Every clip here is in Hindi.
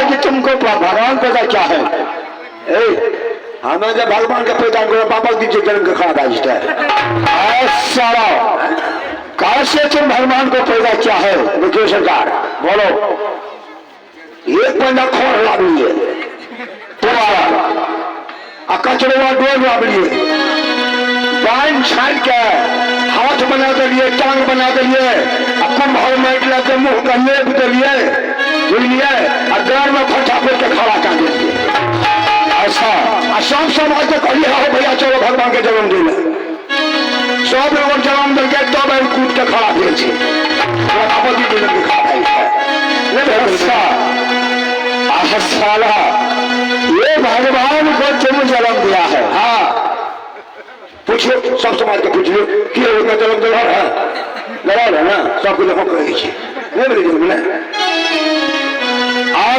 कि तुमको भगवान पैदा क्या है? हमें जब भगवान का पैदा करो पापा दीजिए जन्म का खा बाजता है सारा। कैसे तुम भगवान को पैदा क्या है? देखिए सरकार बोलो, एक बंदा खोर लाभिए तुम्हारा कचरवा डोर लाभिए, बाइन छाट के हाथ बना दिए, टांग बना दिए, कुंभ मैट लाते मुंह का लेप दिए, बुझलिए, घर में फटा फिर के खड़ा कर दिए। ऐसा सब समाज को कहिए हो भैया चलो भगवान के जन्म दिन सब लोग जन्म दे के तब कूद के खड़ा दिए साला ये भगवान को तुम जन्म दिया है। हाँ पूछिए, सब समाज को पूछ लो कि जन्म दिला है, लड़ा है ना, सबको देखो कही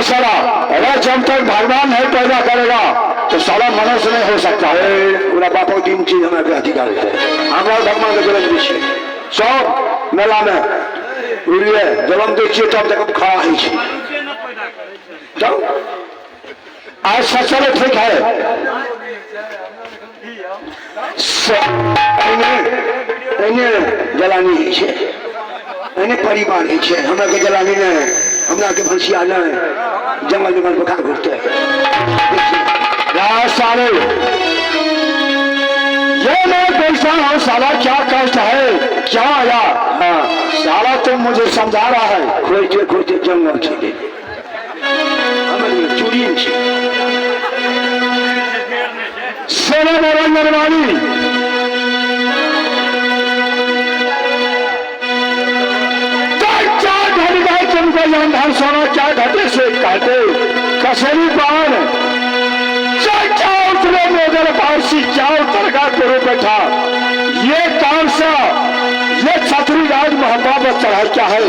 साला। अरे जब तक भगवान नहीं पैदा करेगा तो साला मनुष्य नहीं हो सकता है। पूरा बापो तीन चीज हमें अधिकार है, हमारा भगवान का जन्म दीजिए, सब मेला में जन्म दीजिए तब तक खड़ा है। अच्छा चलो ठीक है, जलानी है परिवार है, हमरा के जलानी नहीं, हमरा के भंसिया नहीं, जंगल जंगल बखा घूरते साले। ये मैं कैसा हूँ साला, क्या कष्ट है, क्या आया? हाँ साला तुम मुझे समझा रहा है, खोजते खोजते जंगल चले चूड़ी सेना निर्माणी तुमको धन सोना क्या घटे से कहते कसरी पान मोदर पारसी क्या तरगा करो बैठा। ये कौन सा ये छतरी राज महबा पर चढ़ा क्या है?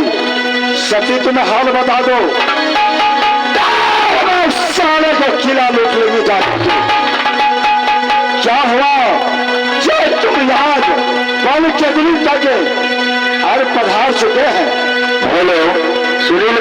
सती तुम्हें हाल बता दो, साले को किला लूट लेंगे जाके। क्या हुआ जो तुम आज कौन के दिन तक अरे पधार चुके हैं? बोलो सुनील